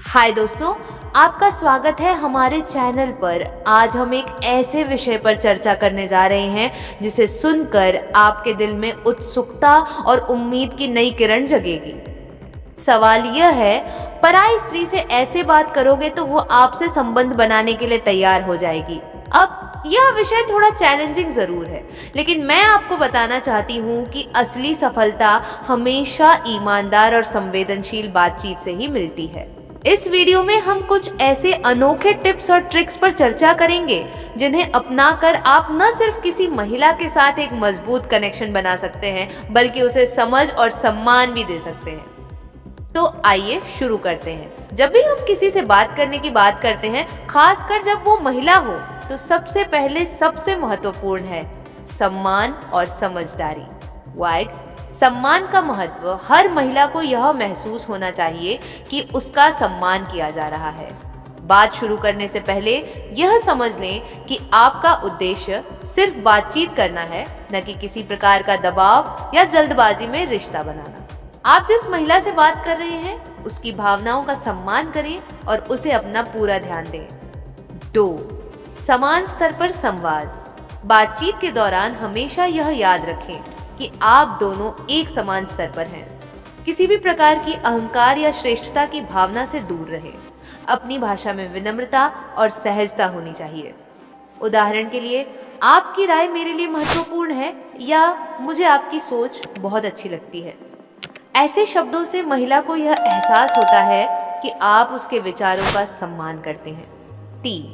हाय दोस्तों, आपका स्वागत है हमारे चैनल पर। आज हम एक ऐसे विषय पर चर्चा करने जा रहे हैं जिसे सुनकर आपके दिल में उत्सुकता और उम्मीद की नई किरण जगेगी। सवाल यह है, पराई स्त्री से ऐसे बात करोगे तो वो आपसे संबंध बनाने के लिए तैयार हो जाएगी। अब यह विषय थोड़ा चैलेंजिंग जरूर है, लेकिन मैं आपको बताना चाहती हूँ कि असली सफलता हमेशा ईमानदार और संवेदनशील बातचीत से ही मिलती है। इस वीडियो में हम कुछ ऐसे अनोखे टिप्स और ट्रिक्स पर चर्चा करेंगे जिन्हें अपनाकर आप न सिर्फ किसी महिला के साथ एक मजबूत कनेक्शन बना सकते हैं, बल्कि उसे समझ और सम्मान भी दे सकते हैं। तो आइए शुरू करते हैं। जब भी हम किसी से बात करने की बात करते हैं, खासकर जब वो महिला हो, तो सबसे पहले सबसे महत्वपूर्ण है सम्मान और समझदारी। वाइड सम्मान का महत्व, हर महिला को यह महसूस होना चाहिए कि उसका सम्मान किया जा रहा है। बात शुरू करने से पहले यह समझ लें कि आपका उद्देश्य सिर्फ बातचीत करना है, न कि किसी प्रकार का दबाव या जल्दबाजी में रिश्ता बनाना। आप जिस महिला से बात कर रहे हैं, उसकी भावनाओं का सम्मान करें और उसे अपना पूरा ध्यान दें। 2. समान स्तर पर संवाद। बातचीत के दौरान हमेशा यह याद रखें कि आप दोनों एक समान स्तर पर हैं। किसी भी प्रकार की अहंकार या श्रेष्ठता की भावना से दूर रहें। अपनी भाषा में विनम्रता और सहजता होनी चाहिए। उदाहरण के लिए, आपकी राय मेरे लिए महत्वपूर्ण है या मुझे आपकी सोच बहुत अच्छी लगती है। ऐसे शब्दों से महिला को यह एहसास होता है कि आप उसके विचारों का सम्मान करते हैं। 3.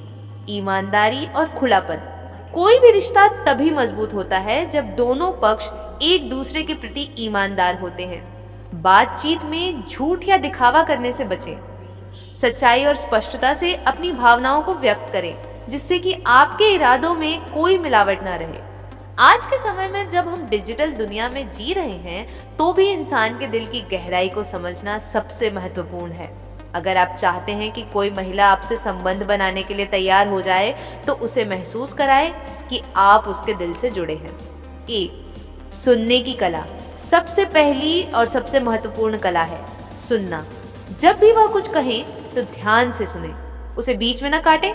ईमानदारी और खुलापन। कोई भी रिश्ता तभी मजबूत होता है जब दोनों पक्ष एक दूसरे के प्रति ईमानदार होते हैं। बातचीत में झूठ या दिखावा करने से बचें। सच्चाई और स्पष्टता से अपनी भावनाओं को व्यक्त करें, जिससे कि आपके इरादों में कोई मिलावट ना रहे। आज के समय में जब हम डिजिटल दुनिया में जी रहे हैं, तो भी इंसान के दिल की गहराई को समझना सबसे महत्वपूर्ण है। अगर आप चाहते हैं कि कोई महिला आपसे संबंध बनाने के लिए तैयार हो जाए, तो उसे महसूस कराएं कि आप उसके दिल से जुड़े हैं। 1. सुनने की कला। सबसे पहली और सबसे महत्वपूर्ण कला है सुनना। जब भी वह कुछ कहे तो ध्यान से सुने, उसे बीच में ना काटें।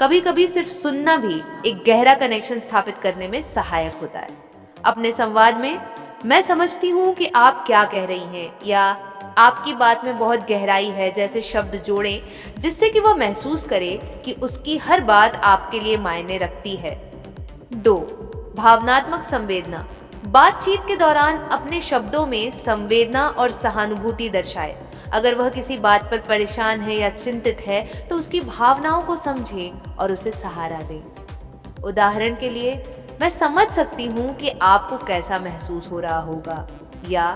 कभी कभी सिर्फ सुनना भी एक गहरा कनेक्शन स्थापित करने में सहायक होता है। अपने संवाद में मैं समझती हूँ कि आप क्या कह रही हैं या आपकी बात में बहुत गहराई है जैसे शब्द जोड़ें, जिससे कि वह महसूस करे कि उसकी हर बात आपके लिए मायने रखती है। 2. भावनात्मक संवेदना। बातचीत के दौरान अपने शब्दों में संवेदना और सहानुभूति दर्शाए। अगर वह किसी बात पर परेशान है या चिंतित है, तो उसकी भावनाओं को समझें और उसे सहारा दें। उदाहरण के लिए, मैं समझ सकती हूँ कि आपको कैसा महसूस हो रहा होगा, या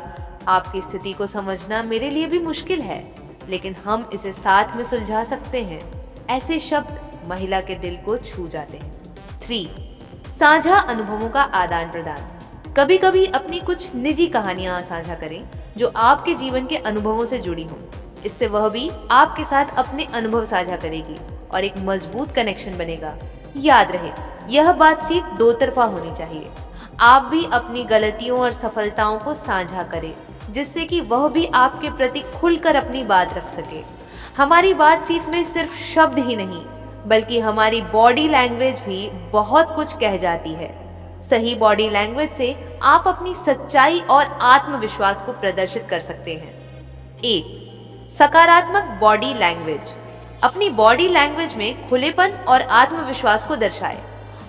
आपकी स्थिति को समझना मेरे लिए भी मुश्किल है, लेकिन हम इसे साथ में सुलझा सकते हैं। ऐसे शब्द महिला के दिल को छू जाते हैं। 3. साझा अनुभवों का आदान प्रदान। कभी कभी अपनी कुछ निजी कहानियां साझा करें जो आपके जीवन के अनुभवों से जुड़ी हों। इससे वह भी आपके साथ अपने अनुभव साझा करेगी और एक मजबूत कनेक्शन बनेगा। याद रहे, यह बातचीत दो तरफा होनी चाहिए। आप भी अपनी गलतियों और सफलताओं को साझा करें, जिससे कि वह भी आपके प्रति खुलकर अपनी बात रख सके। हमारी बातचीत में सिर्फ शब्द ही नहीं, बल्कि हमारी बॉडी लैंग्वेज भी बहुत कुछ कह जाती है। सही बॉडी लैंग्वेज से आप अपनी सच्चाई और आत्मविश्वास को प्रदर्शित कर सकते हैं। 1. सकारात्मक बॉडी लैंग्वेज। अपनी बॉडी लैंग्वेज में खुलेपन और आत्मविश्वास को दर्शाएं।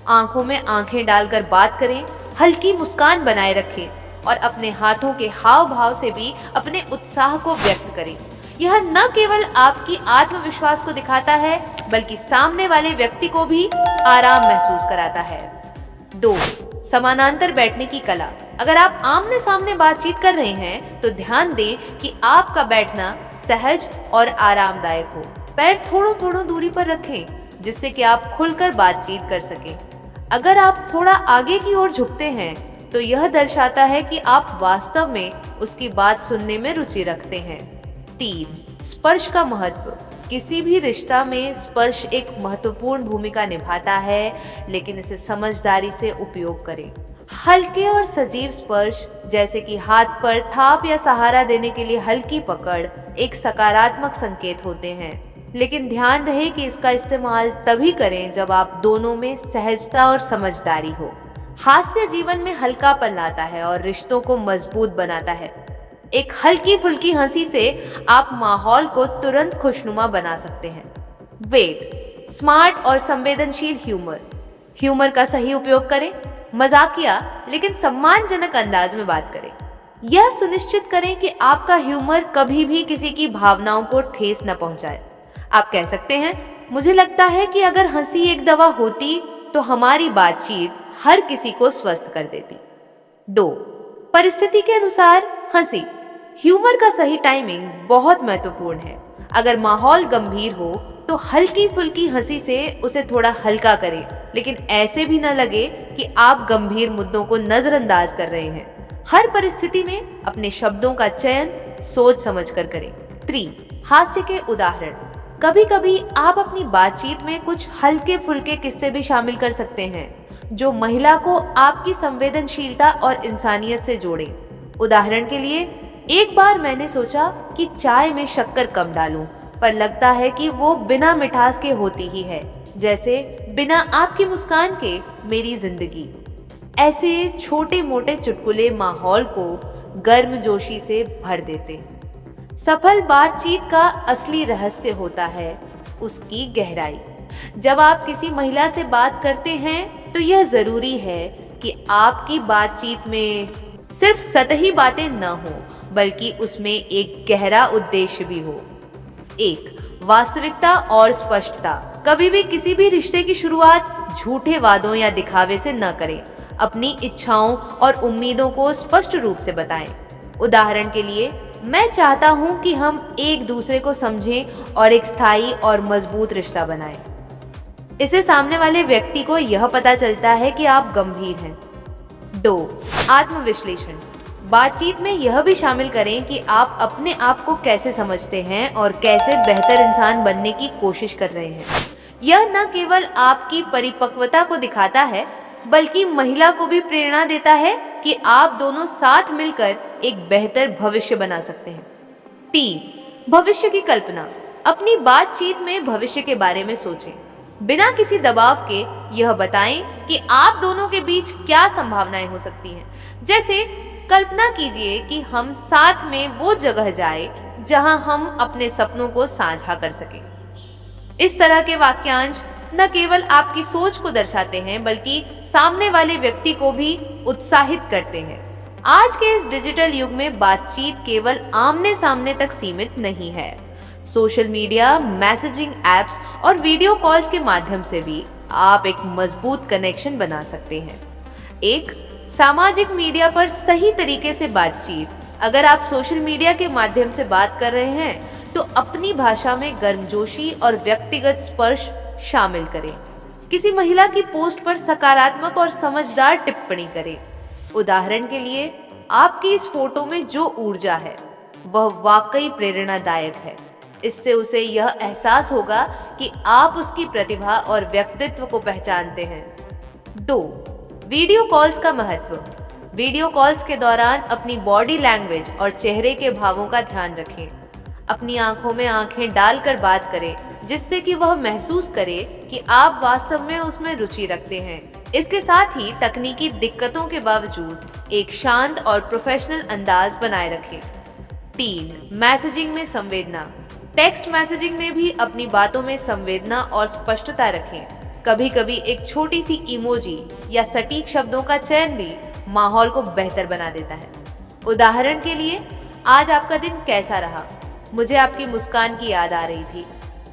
आंखों में आंखें डालकर बात करें, हल्की मुस्कान बनाए रखें और अपने हाथों के हाव भाव से भी अपने उत्साह को व्यक्त करें। यह न केवल आपकी आत्मविश्वास को दिखाता है, बल्कि सामने वाले व्यक्ति को भी आराम महसूस कराता है। 2. समानांतर बैठने की कला। अगर आप आमने सामने बातचीत कर रहे हैं, तो ध्यान दें कि आपका बैठना सहज और आरामदायक हो। पैर थोड़ा दूरी पर रखें, जिससे कि आप खुलकर बातचीत कर सकें। अगर आप थोड़ा आगे की ओर झुकते हैं, तो यह दर्शाता है कि आप वास्तव में उसकी बात सुनने में रुचि रखते हैं। 3. स्पर्श का महत्व। किसी भी रिश्ता में स्पर्श एक महत्वपूर्ण भूमिका निभाता है, लेकिन इसे समझदारी से उपयोग करें। हल्के और सजीव स्पर्श जैसे कि हाथ पर थाप या सहारा देने के लिए हल्की पकड़ एक सकारात्मक संकेत होते हैं, लेकिन ध्यान रहे कि इसका इस्तेमाल तभी करें जब आप दोनों में सहजता और समझदारी हो। हास्य जीवन में हल्कापन लाता है और रिश्तों को मजबूत बनाता है। एक हल्की फुल्की हंसी से आप माहौल को तुरंत खुशनुमा बना सकते हैं। वेट, स्मार्ट और संवेदनशील ह्यूमर। ह्यूमर का सही उपयोग करें, मजाकिया लेकिन सम्मानजनक अंदाज में बात करें। यह सुनिश्चित करें कि आपका ह्यूमर कभी भी किसी की भावनाओं को ठेस न पहुंचाए। आप कह सकते हैं, मुझे लगता है कि अगर हंसी एक दवा होती तो हमारी बातचीत हर किसी को स्वस्थ कर देती। 2. परिस्थिति के अनुसार हंसी। ह्यूमर का सही टाइमिंग बहुत महत्वपूर्ण है। अगर माहौल गंभीर हो तो हल्की फुल्की हंसी से उसे थोड़ा हल्का करें, लेकिन ऐसे भी न लगे कि आप गंभीर मुद्दों को नजरअंदाज कर रहे हैं। हर परिस्थिति में अपने शब्दों का चयन सोच समझ कर करें। 3. हास्य के उदाहरण। कभी कभी आप अपनी बातचीत में कुछ हल्के फुल्के किस्से भी शामिल कर सकते हैं जो महिला को आपकी संवेदनशीलता और इंसानियत से जोड़े। उदाहरण के लिए, एक बार मैंने सोचा कि चाय में शक्कर कम डालूं, पर लगता है कि वो बिना मिठास के होती ही है, जैसे बिना आपकी मुस्कान के मेरी जिंदगी। ऐसे छोटे मोटे चुटकुले माहौल को गर्मजोशी से भर देते। सफल बातचीत का असली रहस्य होता है उसकी गहराई। जब आप किसी महिला से बात करते हैं तो यह जरूरी है कि आपकी बातचीत में सिर्फ सतही बातें न हो, बल्कि उसमें एक गहरा उद्देश्य भी हो। 1. वास्तविकता और स्पष्टता। कभी भी किसी भी रिश्ते की शुरुआत झूठे वादों या दिखावे से न करें। अपनी इच्छाओं और उम्मीदों को स्पष्ट रूप से बताएं। उदाहरण के लिए, मैं चाहता हूं कि हम एक दूसरे को समझें और एक स्थायी और मजबूत रिश्ता बनाएं। इससे सामने वाले व्यक्ति को यह पता चलता है कि आप गंभीर हैं। 2. आत्मविश्लेषण। बातचीत में यह भी शामिल करें कि आप अपने आप को कैसे समझते हैं और कैसे बेहतर इंसान बनने की कोशिश कर रहे हैं। यह न केवल आपकी परिपक्वता को दिखाता है, बल्कि महिला को भी प्रेरणा देता है कि आप दोनों साथ मिलकर एक बेहतर भविष्य बना सकते हैं। 3. भविष्य की कल्पना। अपनी बातचीत में भविष्य के बारे में सोचें। बिना किसी दबाव के यह बताएं कि आप दोनों के बीच क्या संभावनाएं हो सकती हैं। जैसे, कल्पना कीजिए कि हम साथ में वो जगह जाएं जहां हम अपने सपनों को साझा कर सकें। इस तरह के वाक्यांश न केवल आपकी सोच को दर्शाते हैं, बल्कि सामने वाले व्यक्ति को भी उत्साहित करते हैं। आज के इस डिजिटल युग में बातचीत केवल आमने सामने तक सीमित नहीं है। सोशल मीडिया, मैसेजिंग एप्स और वीडियो कॉल्स के माध्यम से भी आप एक मजबूत कनेक्शन बना सकते हैं। एक सामाजिक मीडिया पर सही तरीके से बातचीत। अगर आप सोशल मीडिया के माध्यम से बात कर रहे हैं तो अपनी भाषा में गर्मजोशी और व्यक्तिगत स्पर्श शामिल करें। किसी महिला की पोस्ट पर सकारात्मक और समझदार टिप्पणी करें। उदाहरण के लिए, आपकी इस फोटो में जो ऊर्जा है वह वाकई प्रेरणादायक है। इससे उसे यह एहसास होगा कि आप उसकी प्रतिभा और व्यक्तित्व को पहचानते हैं। 2. वीडियो कॉल्स का महत्व। वीडियो कॉल्स के दौरान अपनी बॉडी लैंग्वेज और चेहरे के भावों का ध्यान रखें। अपनी आंखों में आंखें डालकर बात करें, जिससे कि वह महसूस करे कि आप वास्तव में उसमें रुचि रखते हैं। इसके साथ ही तकनीकी दिक्कतों के बावजूद एक शांत और प्रोफेशनल अंदाज बनाए रखें। 3. मैसेजिंग में संवेदना। टेक्स्ट मैसेजिंग में भी अपनी बातों में संवेदना और स्पष्टता रखें। कभी कभी एक छोटी सी इमोजी या सटीक शब्दों का चयन भी माहौल को बेहतर बना देता है। उदाहरण के लिए, आज आपका दिन कैसा रहा? मुझे आपकी मुस्कान की याद आ रही थी।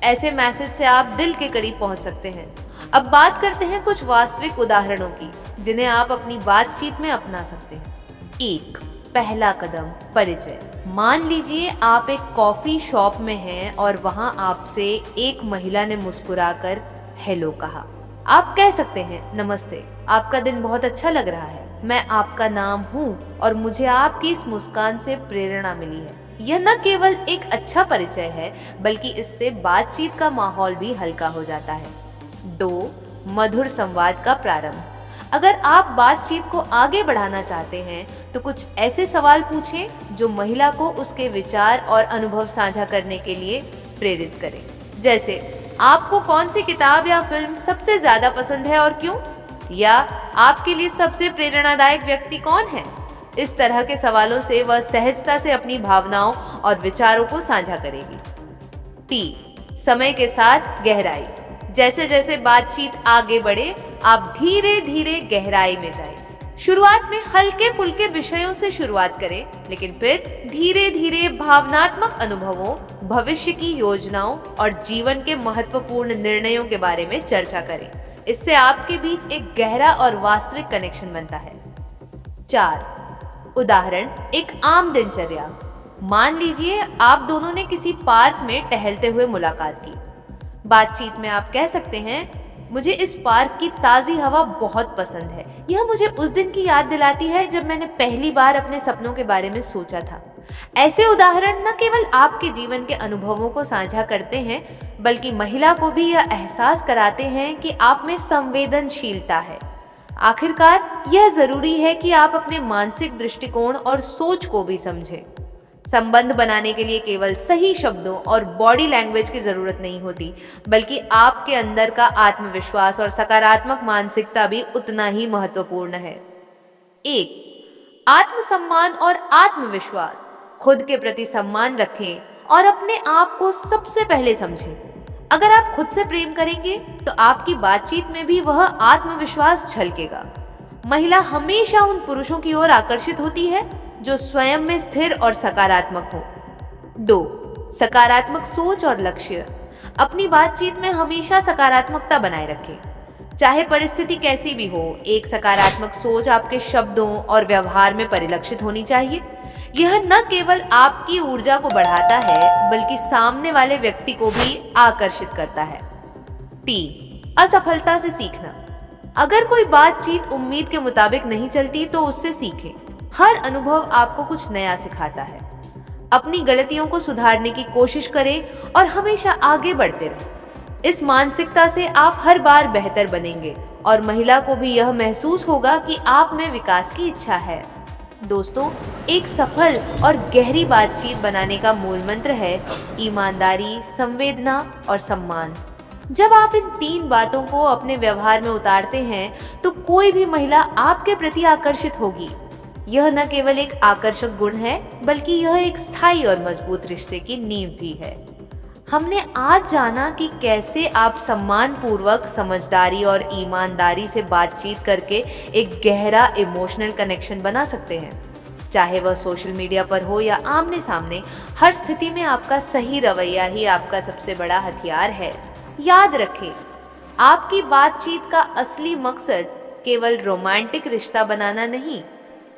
ऐसे मैसेज से आप दिल के करीब पहुंच सकते हैं। अब बात करते हैं कुछ वास्तविक उदाहरणों की, जिन्हें आप अपनी बातचीत में अपना सकते हैं। 1. पहला कदम, परिचय। मान लीजिए आप एक कॉफी शॉप में हैं और वहां आपसे एक महिला ने मुस्कुराकर हेलो कहा। आप कह सकते हैं, नमस्ते, आपका दिन बहुत अच्छा लग रहा है। मैं आपका नाम हूँ और मुझे आपकी इस मुस्कान से प्रेरणा मिली है। यह न केवल एक अच्छा परिचय है, बल्कि इससे बातचीत का माहौल भी हल्का हो जाता है। 2. मधुर संवाद का प्रारंभ। अगर आप बातचीत को आगे बढ़ाना चाहते हैं तो कुछ ऐसे सवाल पूछें जो महिला को उसके विचार और अनुभव साझा करने के लिए प्रेरित करें। जैसे, आपको कौन सी किताब या फिल्म सबसे ज्यादा पसंद है और क्यों? या आपके लिए सबसे प्रेरणादायक व्यक्ति कौन है? इस तरह के सवालों से वह सहजता से अपनी भावनाओं और विचारों को साझा करेगी। 3. समय के साथ गहराई। जैसे जैसे बातचीत आगे बढ़े, आप धीरे धीरे गहराई में जाएं। शुरुआत में हल्के फुल्के विषयों से शुरुआत करें, लेकिन फिर धीरे धीरे भावनात्मक अनुभवों, भविष्य की योजनाओं और जीवन के महत्वपूर्ण निर्णयों के बारे में चर्चा करें। इससे आपके बीच एक गहरा और वास्तविक कनेक्शन बनता है। 4. उदाहरण, एक आम दिनचर्या। मान लीजिए आप दोनों ने किसी पार्क में टहलते हुए मुलाकात की। बातचीत में आप कह सकते हैं, मुझे इस पार्क की ताज़ी हवा बहुत पसंद है। यह मुझे उस दिन की याद दिलाती है जब मैंने पहली बार अपने सपनों के बारे में सोचा था। ऐसे उदाहरण न केवल आपके जीवन के अनुभवों को साझा करते हैं, बल्कि महिला को भी यह एहसास कराते हैं कि आप में संवेदनशीलता है। आखिरकार, यह जरूरी है कि आप अपने मानसिक दृष्टिकोण और सोच को भी समझें। संबंध बनाने के लिए केवल सही शब्दों और बॉडी लैंग्वेज की जरूरत नहीं होती, बल्कि आपके अंदर का आत्मविश्वास और सकारात्मक मानसिकता भी उतना ही महत्वपूर्ण है। 1. आत्मसम्मान और आत्मविश्वास। खुद के प्रति सम्मान रखें और अपने आप को सबसे पहले समझें। अगर आप खुद से प्रेम करेंगे तो आपकी बातचीत में भी वह आत्मविश्वास झलकेगा। महिला हमेशा उन पुरुषों की ओर आकर्षित होती है जो स्वयं में स्थिर और सकारात्मक हो। 2. सकारात्मक सोच और लक्ष्य। अपनी बातचीत में हमेशा सकारात्मकता बनाए रखें। चाहे परिस्थिति कैसी भी हो, एक सकारात्मक सोच आपके शब्दों और व्यवहार में परिलक्षित होनी चाहिए। यह न केवल आपकी ऊर्जा को बढ़ाता है, बल्कि सामने वाले व्यक्ति को भी आकर्षित करता है। 3. असफलता से सीखना। अगर कोई बातचीत उम्मीद के मुताबिक नहीं चलती तो उससे सीखें। हर अनुभव आपको कुछ नया सिखाता है। अपनी गलतियों को सुधारने की कोशिश करें और हमेशा आगे बढ़ते रहें। इस मानसिकता से आप हर बार बेहतर बनेंगे और महिला को भी यह महसूस होगा कि आप में विकास की इच्छा है। दोस्तों, एक सफल और गहरी बातचीत बनाने का मूल मंत्र है ईमानदारी, संवेदना और सम्मान। जब आप इन 3 बातों को अपने व्यवहार में उतारते हैं तो कोई भी महिला आपके प्रति आकर्षित होगी। यह न केवल एक आकर्षक गुण है, बल्कि यह एक स्थायी और मजबूत रिश्ते की नींव भी है। हमने आज जाना कि कैसे आप सम्मानपूर्वक, समझदारी और ईमानदारी से बातचीत करके एक गहरा इमोशनल कनेक्शन बना सकते हैं। चाहे वह सोशल मीडिया पर हो या आमने सामने, हर स्थिति में आपका सही रवैया ही आपका सबसे बड़ा हथियार है। याद रखें, आपकी बातचीत का असली मकसद केवल रोमांटिक रिश्ता बनाना नहीं,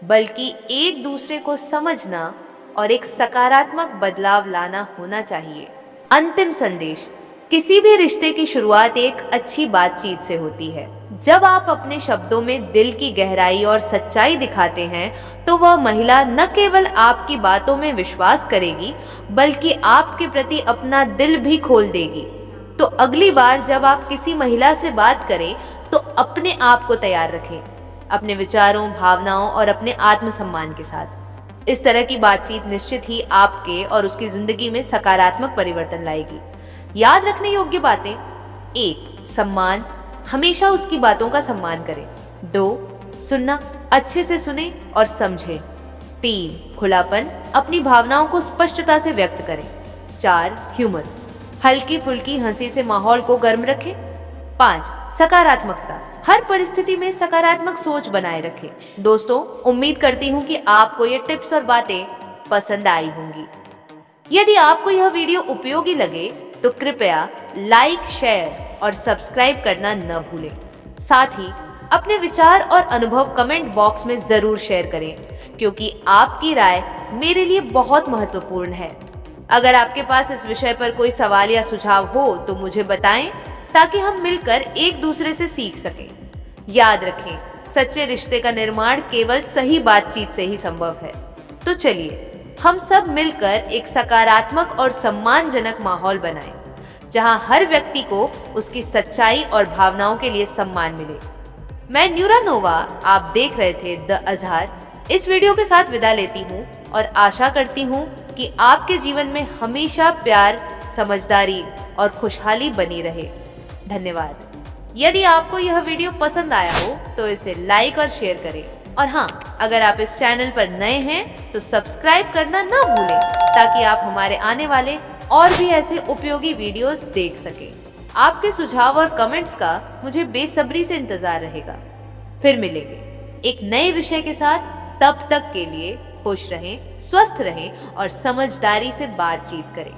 बल्कि एक दूसरे को समझना और एक सकारात्मक बदलाव लाना होना चाहिए। अंतिम संदेश, किसी भी रिश्ते की शुरुआत एक अच्छी बातचीत से होती है। जब आप अपने शब्दों में दिल की गहराई और सच्चाई दिखाते हैं तो वह महिला न केवल आपकी बातों में विश्वास करेगी, बल्कि आपके प्रति अपना दिल भी खोल देगी। तो अगली बार जब आप किसी महिला से बात करें तो अपने आप को तैयार रखें, अपने विचारों, भावनाओं और अपने आत्मसम्मान के साथ। इस तरह की बातचीत निश्चित ही आपके और उसकी जिंदगी में सकारात्मक परिवर्तन लाएगी। याद रखने योग्य बातें: 1. सम्मान, हमेशा उसकी बातों का सम्मान करें। 2. सुनना, अच्छे से सुने और समझें। 3. खुलापन, अपनी भावनाओं को स्पष्टता से व्यक्त करें। 4. ह्यूमर, हल्की फुल्की हंसी से माहौल को गर्म रखें। 5. सकारात्मकता, हर परिस्थिति में सकारात्मक सोच बनाए रखें। दोस्तों, उम्मीद करती हूँ कि आपको ये टिप्स और बातें पसंद आई होंगी। यदि आपको यह वीडियो उपयोगी लगे तो कृपया लाइक, शेयर और सब्सक्राइब करना न भूलें। साथ ही अपने विचार और अनुभव कमेंट बॉक्स में जरूर शेयर करें, क्योंकि आपकी राय मेरे लिए बहुत महत्वपूर्ण है। अगर आपके पास इस विषय पर कोई सवाल या सुझाव हो तो मुझे बताएं, ताकि हम मिलकर एक दूसरे से सीख सकें। याद रखें, सच्चे रिश्ते का निर्माण केवल सही बातचीत से ही संभव है। तो चलिए हम सब मिलकर एक सकारात्मक और सम्मानजनक माहौल बनाएं, जहां हर व्यक्ति को उसकी सच्चाई और भावनाओं के लिए सम्मान मिले। मैं न्यूरानोवा, आप देख रहे थे द अजहर। इस वीडियो के साथ विदा लेती हूँ और आशा करती हूँ कि आपके जीवन में हमेशा प्यार, समझदारी और खुशहाली बनी रहे। धन्यवाद। यदि आपको यह वीडियो पसंद आया हो तो इसे लाइक और शेयर करें। और हाँ, अगर आप इस चैनल पर नए हैं तो सब्सक्राइब करना ना भूलें, ताकि आप हमारे आने वाले और भी ऐसे उपयोगी वीडियोस देख सकें। आपके सुझाव और कमेंट्स का मुझे बेसब्री से इंतजार रहेगा। फिर मिलेंगे एक नए विषय के साथ। तब तक के लिए खुश रहें, स्वस्थ रहें और समझदारी से बातचीत करें।